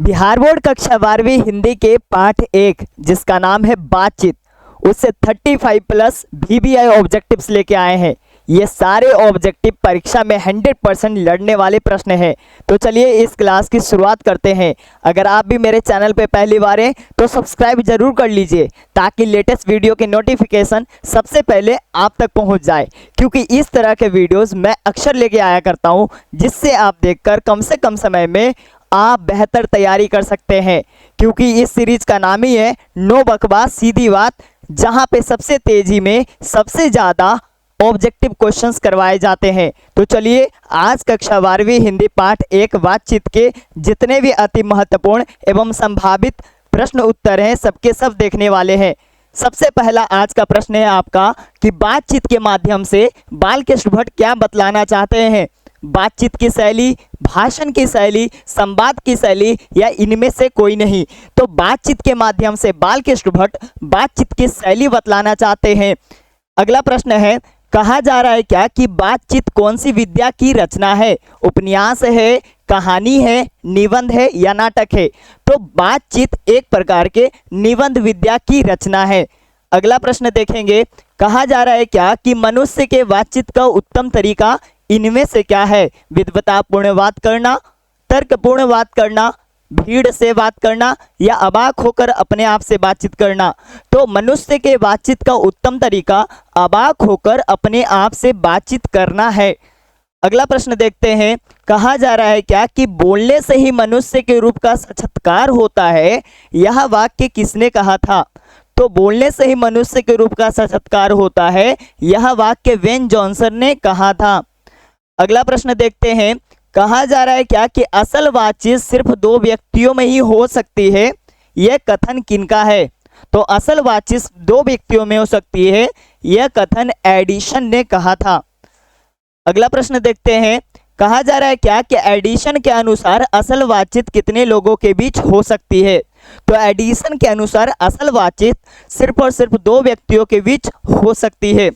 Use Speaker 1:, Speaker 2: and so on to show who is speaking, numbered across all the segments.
Speaker 1: Bihar board कक्षा 12वीं हिंदी के पाठ 1 जिसका नाम है बातचीत, उससे 35 प्लस VBI ऑब्जेक्टिव्स लेके आए हैं। ये सारे ऑब्जेक्टिव परीक्षा में 100% लड़ने वाले प्रश्न हैं। तो चलिए इस क्लास की शुरुआत करते हैं। अगर आप भी मेरे चैनल पे पहली बार हैं तो सब्सक्राइब जरूर कर लीजिए ताकि लेटेस्ट वीडियो के नोटिफिकेशन सबसे पहले आप तक पहुंच जाए, क्योंकि इस तरह के वीडियोस मैं अक्सर लेके आया करता हूं, जिससे आप देखकर कम से कम समय में आप बेहतर तैयारी कर सकते हैं। क्योंकि इस सीरीज का नाम ही है नो बकवास सीधी बात, जहां पे सबसे तेजी में सबसे ज़्यादा ऑब्जेक्टिव क्वेश्चंस करवाए जाते हैं। तो चलिए आज कक्षा 12वीं हिंदी पाठ 1 बातचीत के जितने भी अति महत्वपूर्ण एवं संभावित प्रश्न उत्तर हैं सबके सब देखने वाले हैं। सबसे पहला आज का प्रश्न है आपका कि बातचीत के माध्यम से बालकृष्ण भट्ट क्या बतलाना चाहते हैं। बातचीत की शैली, भाषण की शैली, संवाद की शैली या इनमें से कोई नहीं। तो बातचीत के माध्यम से बालकृष्ण भट्ट बातचीत की शैली बतलाना चाहते हैं। अगला प्रश्न है, कहा जा रहा है क्या कि बातचीत कौन सी विद्या की रचना है। उपन्यास है, कहानी है, निबंध है या नाटक है। तो बातचीत एक प्रकार के निबंध विद्या की रचना है। अगला प्रश्न देखेंगे, कहा जा रहा है क्या कि मनुष्य के बातचीत का उत्तम तरीका इनमें से क्या है। विद्वतापूर्ण बात करना, तर्कपूर्ण बात करना, भीड़ से बात करना या अबाक होकर अपने आप से बातचीत करना। तो मनुष्य के बातचीत का उत्तम तरीका अबाक होकर अपने आप से बातचीत करना है। अगला प्रश्न देखते हैं, कहा जा रहा है क्या कि बोलने से ही मनुष्य के रूप का साक्षात्कार होता है। यह वाक्य किसने कहा था। तो बोलने से ही मनुष्य के रूप का साक्षात्कार होता है, यह वाक्य वेन जॉनसन ने कहा था। अगला प्रश्न देखते हैं, कहा जा रहा है क्या कि असल बातचीत सिर्फ 2 व्यक्तियों में ही हो सकती है। यह कथन किनका है। तो असल बातचीत 2 व्यक्तियों में हो सकती है, यह कथन एडिसन ने कहा था। अगला प्रश्न देखते हैं, कहा जा रहा है क्या कि एडिसन के अनुसार असल बातचीत कितने लोगों के बीच हो सकती है। तो एडिसन के अनुसार असल बातचीत सिर्फ और सिर्फ 2 व्यक्तियों के बीच हो सकती है।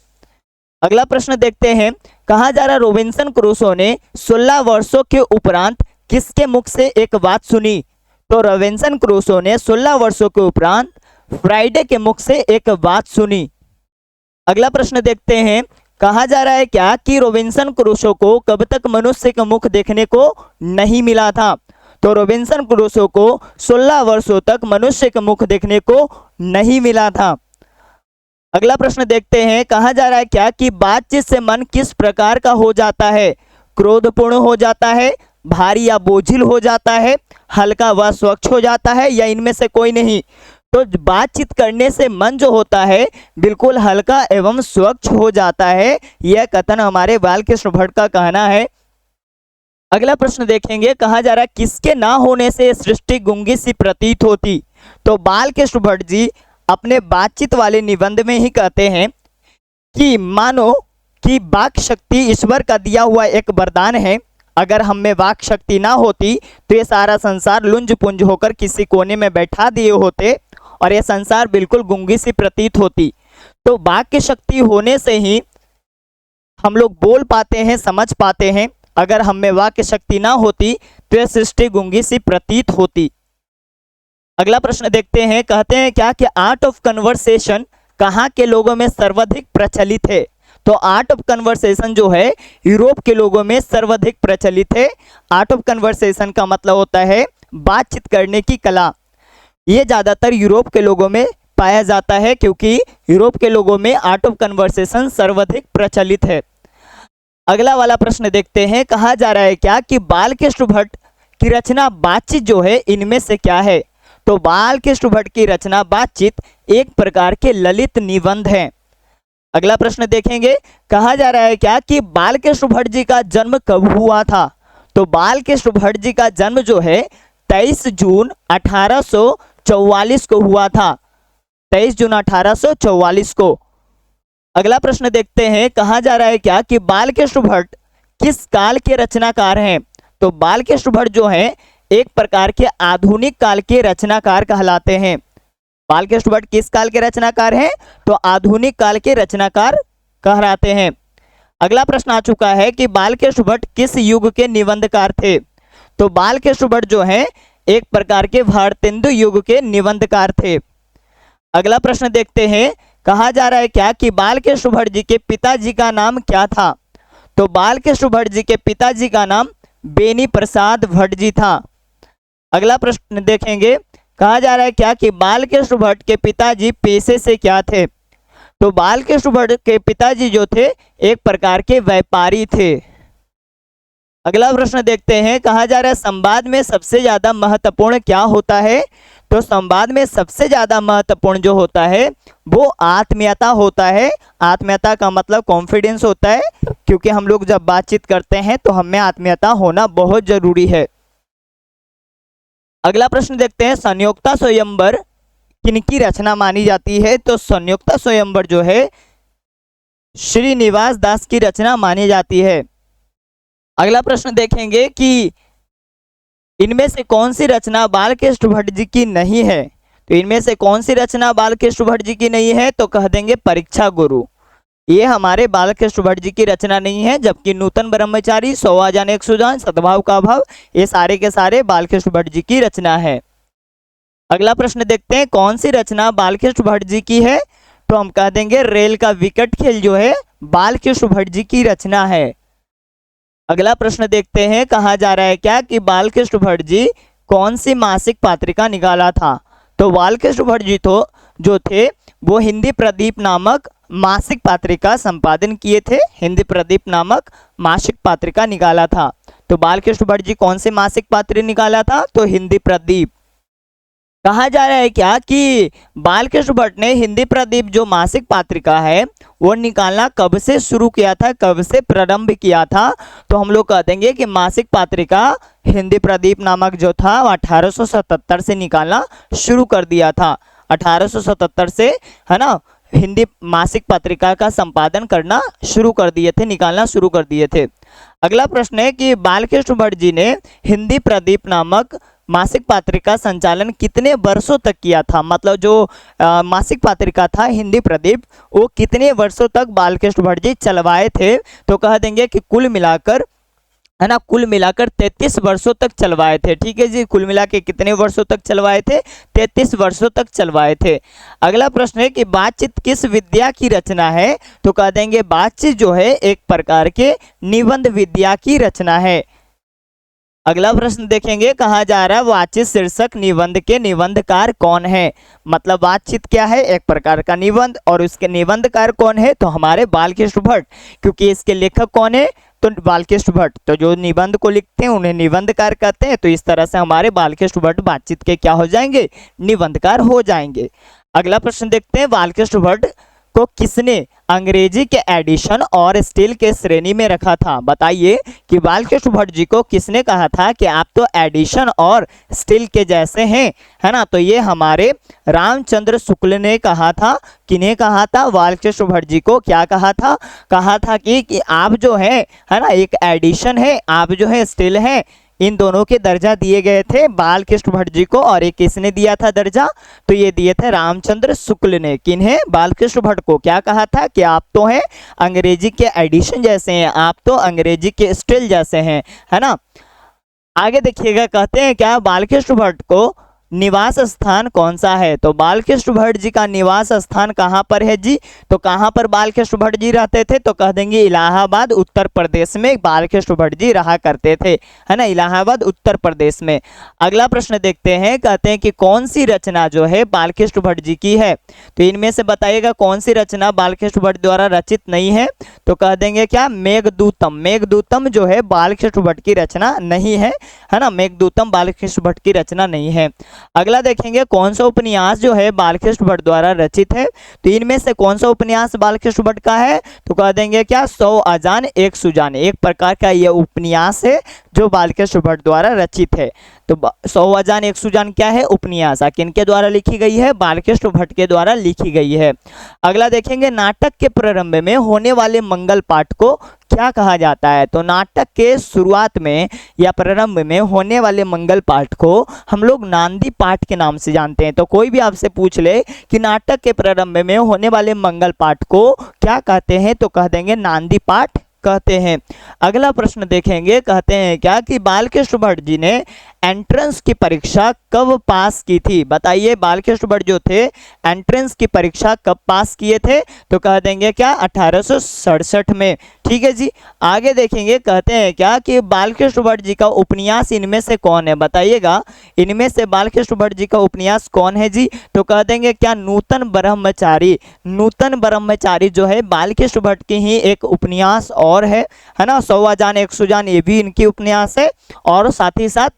Speaker 1: अगला प्रश्न देखते हैं, कहा जा रहा रॉबिन्सन क्रूसो ने 16 वर्षों के उपरांत किसके मुख से एक बात सुनी। तो रॉबिन्सन क्रूसो ने 16 वर्षों के उपरांत फ्राइडे के मुख से एक बात सुनी। अगला प्रश्न देखते हैं, कहा जा रहा है क्या कि रॉबिन्सन क्रूसो को कब तक मनुष्य का मुख देखने को नहीं मिला था। तो रॉबिन्सन क्रूसो को 16 वर्षों तक मनुष्य का मुख देखने को नहीं मिला था। अगला प्रश्न देखते हैं, कहा जा रहा है क्या कि बातचीत से मन किस प्रकार का हो जाता है। क्रोधपूर्ण हो जाता है, भारी या बोझिल हो जाता है, हल्का व स्वच्छ हो जाता है या इनमें से कोई नहीं। तो बातचीत करने से मन जो होता है बिल्कुल हल्का एवं स्वच्छ हो जाता है। यह कथन हमारे बालकृष्ण भट्ट का कहना है। अगला प्रश्न देखेंगे, कहा जा रहा है किसके ना होने से सृष्टि गूंगी सी प्रतीत होती। तो बालकृष्ण भट्ट जी अपने बातचीत वाले निबंध में ही कहते हैं कि मानो कि वाक शक्ति ईश्वर का दिया हुआ एक वरदान है। अगर हम में वाक शक्ति ना होती तो ये सारा संसार लुंज पुंज होकर किसी कोने में बैठा दिए होते और ये संसार बिल्कुल गूंगी सी प्रतीत होती। तो वाक की शक्ति होने से ही हम लोग बोल पाते हैं, समझ पाते हैं। अगर हम में वाक शक्ति ना होती तो यह सृष्टि गूंगी सी प्रतीत होती। अगला प्रश्न देखते हैं, कहते हैं क्या कि आर्ट ऑफ कन्वर्सेशन कहाँ के लोगों में सर्वाधिक प्रचलित है। तो आर्ट ऑफ कन्वर्सेशन जो है यूरोप के लोगों में सर्वाधिक प्रचलित है। आर्ट ऑफ कन्वर्सेशन का मतलब होता है बातचीत करने की कला। ये ज़्यादातर यूरोप के लोगों में पाया जाता है, क्योंकि यूरोप के लोगों में आर्ट ऑफ कन्वर्सेशन सर्वाधिक प्रचलित है। अगला वाला प्रश्न देखते हैं, कहा जा रहा है क्या कि बालकृष्ण भट्ट की रचना बातचीत जो है इनमें से क्या है। तो बालकृष्ण भट्ट की रचना बातचीत एक प्रकार के ललित निबंध हैं। अगला प्रश्न देखेंगे, कहा जा रहा है क्या कि बालकृष्ण भट्ट जी का जन्म कब हुआ था। तो बालकृष्ण भट्ट जी का जन्म जो है 23 जून 1844 को हुआ था। 23 जून 1844 को। अगला प्रश्न देखते हैं, कहा जा रहा है क्या कि बालकृष्ण भट्ट किस काल के रचनाकार हैं। तो बालकृष्ण भट्ट जो है एक प्रकार के आधुनिक काल के रचनाकार कहलाते हैं। बालकृष्ण भट्ट किस काल के रचनाकार हैं। तो आधुनिक काल के रचनाकार कहलाते हैं। अगला प्रश्न आ चुका है कि बालकृष्ण भट्ट किस युग के निबंधकार थे। तो बालकृष्ण भट्ट जो है एक प्रकार के भारतेंदु युग के निबंधकार थे। अगला प्रश्न देखते हैं, कहा जा रहा है क्या कि बालकृष्ण भट्ट जी के पिताजी का नाम क्या था? तो बालकृष्ण भट्ट जी के पिताजी का नाम बेनी प्रसाद भट्ट जी था। अगला प्रश्न देखेंगे, कहा जा रहा है क्या कि बालकृष्ण भट्ट के पिताजी पेशे से क्या थे? तो बालकृष्ण भट्ट के पिताजी जो थे एक प्रकार के व्यापारी थे। अगला प्रश्न देखते हैं, कहा जा रहा है संवाद में सबसे ज्यादा महत्वपूर्ण क्या होता है? तो संवाद में सबसे ज्यादा महत्वपूर्ण जो होता है वो आत्मीयता होता है। आत्मीयता का मतलब कॉन्फिडेंस होता है, क्योंकि हम लोग जब बातचीत करते हैं तो हमें आत्मीयता होना बहुत जरूरी है। अगला प्रश्न देखते हैं, संयोक्ता स्वयंवर किनकी रचना मानी जाती है? तो संयोक्ता स्वयंवर जो है श्रीनिवास दास की रचना मानी जाती है। अगला प्रश्न देखेंगे कि इनमें से कौन सी रचना बालकृष्ण भट्ट जी की नहीं है? तो इनमें से कौन सी रचना बालकृष्ण भट्ट जी की नहीं है? तो कह देंगे परीक्षा गुरु। ये हमारे बालकृष्ण भट्ट जी की रचना नहीं है, जबकि नूतन ब्रह्मचारी, 100 जान 100 जान, सद्भाव का भाव, ये सारे के सारे बालकृष्ण भट्ट जी की रचना है। अगला प्रश्न देखते हैं, कौन सी रचना बालकृष्ण भट्ट जी की है? तो हम कह देंगे रेल का विकट खेल जो है बालकृष्ण भट्ट जी की रचना है। अगला प्रश्न देखते हैं, कहा जा रहा है क्या कि बालकृष्ण भट्ट जी कौन सी मासिक पत्रिका निकाला था? तो बालकृष्ण भट्ट जी तो जो थे वो हिंदी प्रदीप नामक मासिक पत्रिका संपादन किए थे। हिंदी प्रदीप नामक मासिक पत्रिका निकाला था। तो बालकृष्ण भट्ट जी कौन से मासिक पत्रिका निकाला था? तो हिंदी प्रदीप। कहा जा रहा है क्या कि बालकृष्ण भट्ट ने हिंदी प्रदीप जो मासिक पत्रिका है वो निकालना कब से शुरू किया था, कब से प्रारंभ किया था? तो हम लोग कह देंगे कि मासिक पत्रिका हिंदी प्रदीप नामक जो था 1877 से निकालना शुरू कर दिया था। 1877 से, है ना, हिंदी मासिक पत्रिका का संपादन करना शुरू कर दिए थे, निकालना शुरू कर दिए थे। अगला प्रश्न है कि बालकृष्ण भट्ट जी ने हिंदी प्रदीप नामक मासिक पत्रिका संचालन कितने वर्षों तक किया था? मतलब जो मासिक पत्रिका था हिंदी प्रदीप वो कितने वर्षों तक बालकृष्ण भट्ट जी चलवाए थे? तो कह देंगे कि कुल मिलाकर, है ना, कुल मिलाकर 33 वर्षों तक चलवाए थे। ठीक है जी, कुल मिला के कितने वर्षों तक चलवाए थे? 33 वर्षों तक चलवाए थे। अगला प्रश्न है कि बातचीत किस विद्या की रचना है? तो कह देंगे बातचीत जो है एक प्रकार के निबंध विद्या की रचना है। अगला प्रश्न देखेंगे, कहा जा रहा है बातचीत शीर्षक निबंध के निबंधकार कौन है? मतलब बातचीत क्या है? एक प्रकार का निबंध, और उसके निबंधकार कौन है? तो हमारे बालकृष्ण भट्ट, क्योंकि इसके लेखक कौन है? तो बालकृष्ण भट्ट। तो जो निबंध को लिखते हैं उन्हें निबंधकार कहते हैं। तो इस तरह से हमारे बालकृष्ण भट्ट बातचीत के क्या हो जाएंगे? निबंधकार हो जाएंगे। अगला प्रश्न देखते हैं, बालकृष्ण भट्ट को किसने अंग्रेजी के एडिशन और स्टील के श्रेणी में रखा था? बताइए कि बालकृष्ण भट्ट जी को किसने कहा था कि आप तो एडिशन और स्टील के जैसे हैं, है ना? तो ये हमारे रामचंद्र शुक्ल ने कहा था। किन्हें कहा था? बालकृष्ण भट्ट जी को क्या कहा था? कहा था कि आप जो है ना, एक एडिशन है, आप जो है स्टील है, इन दोनों के दर्जा दिए गए थे बालकृष्ण भट्ट जी को। और एक किसने दिया था दर्जा? तो ये दिए थे रामचंद्र शुक्ल ने। किन्हें? बालकृष्ण भट्ट को। क्या कहा था कि आप तो हैं अंग्रेजी के एडिशन जैसे हैं, आप तो अंग्रेजी के स्टील जैसे हैं, है ना। आगे देखिएगा, कहते हैं क्या बालकृष्ण भट्ट को निवास स्थान कौन सा है? तो बालकृष्ण भट्ट जी का निवास स्थान कहाँ पर है जी? तो कहाँ पर बालकृष्ण भट्ट जी रहते थे? तो कह देंगे इलाहाबाद उत्तर प्रदेश में बालकृष्ण भट्ट जी रहा करते थे, है ना, इलाहाबाद उत्तर प्रदेश में। अगला प्रश्न देखते हैं, कहते हैं कि कौन सी रचना जो है बालकृष्ण भट्ट जी की है? तो इनमें से बताइएगा कौन सी रचना बालकृष्ण भट्ट द्वारा रचित नहीं है? तो कह देंगे क्या? मेघदूतम। मेघदूतम जो है बालकृष्ण भट्ट की रचना नहीं है, है ना, मेघदूतम बालकृष्ण भट्ट की रचना नहीं है। अगला देखेंगे, कौन सा उपन्यास जो है बालकृष्ण भट्ट द्वारा रचित है? तो इनमें से कौन सा उपन्यास बालकृष्ण भट्ट का है? तो कह देंगे क्या? 100 अजान एक सुजान। एक प्रकार का यह उपन्यास है जो बालकृष्ण भट्ट द्वारा रचित है। तो 100 अजान एक सुजान क्या है? उपन्यास। किनके द्वारा लिखी गई है? बालकृष्ण भट्ट के द्वारा लिखी गई है। अगला देखेंगे, नाटक के प्रारंभ में होने वाले मंगल पाठ को क्या कहा जाता है? तो नाटक के शुरुआत में या प्रारंभ में होने वाले मंगल पाठ को हम लोग नांदी पाठ के नाम से जानते हैं। तो कोई भी आपसे पूछ ले कि नाटक के प्रारंभ में होने वाले मंगल पाठ को क्या कहते हैं? तो कह देंगे नांदी पाठ कहते हैं। अगला प्रश्न देखेंगे, कहते हैं क्या कि बालकृष्ण भट्ट जी ने एंट्रेंस की परीक्षा कब पास की थी? बताइए, बालकृष्ण भट्ट जो थे एंट्रेंस की परीक्षा कब पास किए थे? तो कह देंगे क्या, 1867 में। ठीक है जी। आगे देखेंगे, कहते हैं क्या कि बालकृष्ण भट्ट जी का उपन्यास इनमें से कौन है? बताइएगा, इनमें से बालकृष्ण भट्ट जी का उपन्यास कौन है जी? तो कह देंगे क्या, नूतन ब्रह्मचारी। नूतन ब्रह्मचारी जो है बालकृष्ण भट्ट की ही एक उपन्यास और है ना। 100 जान 100 जान ये भी इनकी उपन्यास है, और साथ ही साथ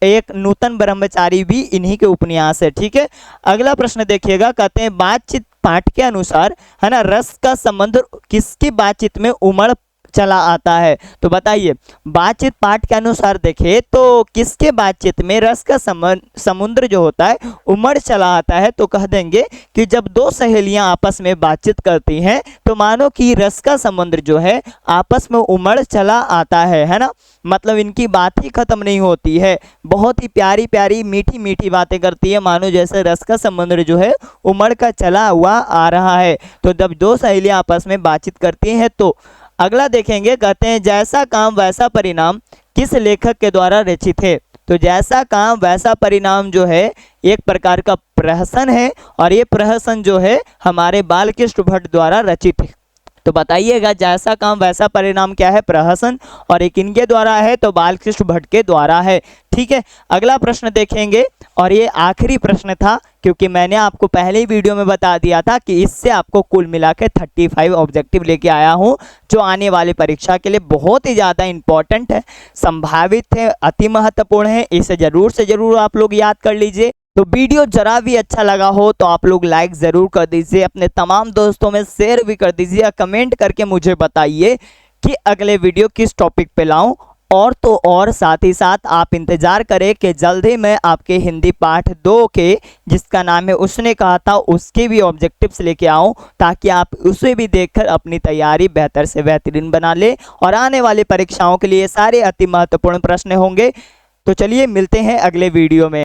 Speaker 1: एक नूतन ब्रह्मचारी भी इन्हीं के उपन्यास है। ठीक है। अगला प्रश्न देखिएगा, कहते हैं बातचीत पाठ के अनुसार है ना, रस का संबंध किसकी बातचीत में उमड़ चला आता है? तो बताइए, बातचीत पाठ के अनुसार देखें तो किसके बातचीत में रस का समुद्र जो होता है उमड़ चला आता है? तो कह देंगे कि जब दो सहेलियां आपस में बातचीत करती हैं तो मानो कि रस का समुद्र जो है आपस में उमड़ चला आता है ना। मतलब इनकी बात ही खत्म नहीं होती है, बहुत ही प्यारी प्यारी मीठी मीठी बातें करती है, मानो जैसे रस का समुद्र जो है उमड़ कर चला हुआ आ रहा है। तो जब दो सहेलियां आपस में बातचीत करती हैं तो अगला देखेंगे, कहते हैं जैसा काम वैसा परिणाम किस लेखक के द्वारा रचित है? तो जैसा काम वैसा परिणाम जो है एक प्रकार का प्रहसन है, और ये प्रहसन जो है हमारे बालकृष्ण भट्ट द्वारा रचित है। तो बताइएगा, जैसा काम वैसा परिणाम क्या है? प्रहसन। और एक इनके द्वारा है तो बालकृष्ण भट्ट के द्वारा है। ठीक है। अगला प्रश्न देखेंगे, और ये आखिरी प्रश्न था, क्योंकि मैंने आपको पहले ही वीडियो में बता दिया था कि इससे आपको कुल मिला के 35 ऑब्जेक्टिव लेके आया हूँ, जो आने वाली परीक्षा के लिए बहुत ही ज़्यादा इंपॉर्टेंट है, संभावित है, अति महत्वपूर्ण है। इसे जरूर से जरूर आप लोग याद कर लीजिए। तो वीडियो जरा भी अच्छा लगा हो तो आप लोग लाइक ज़रूर कर दीजिए, अपने तमाम दोस्तों में शेयर भी कर दीजिए, कमेंट करके मुझे बताइए कि अगले वीडियो किस टॉपिक पे लाऊं। और तो और साथ ही साथ आप इंतज़ार करें कि जल्द ही मैं आपके हिंदी पाठ 2 के, जिसका नाम है उसने कहा था, उसके भी ऑब्जेक्टिव्स लेके आऊं, ताकि आप उसे भी देखकर अपनी तैयारी बेहतर से बेहतरीन बना ले, और आने वाली परीक्षाओं के लिए सारे अति महत्वपूर्ण प्रश्न होंगे। तो चलिए मिलते हैं अगले वीडियो में।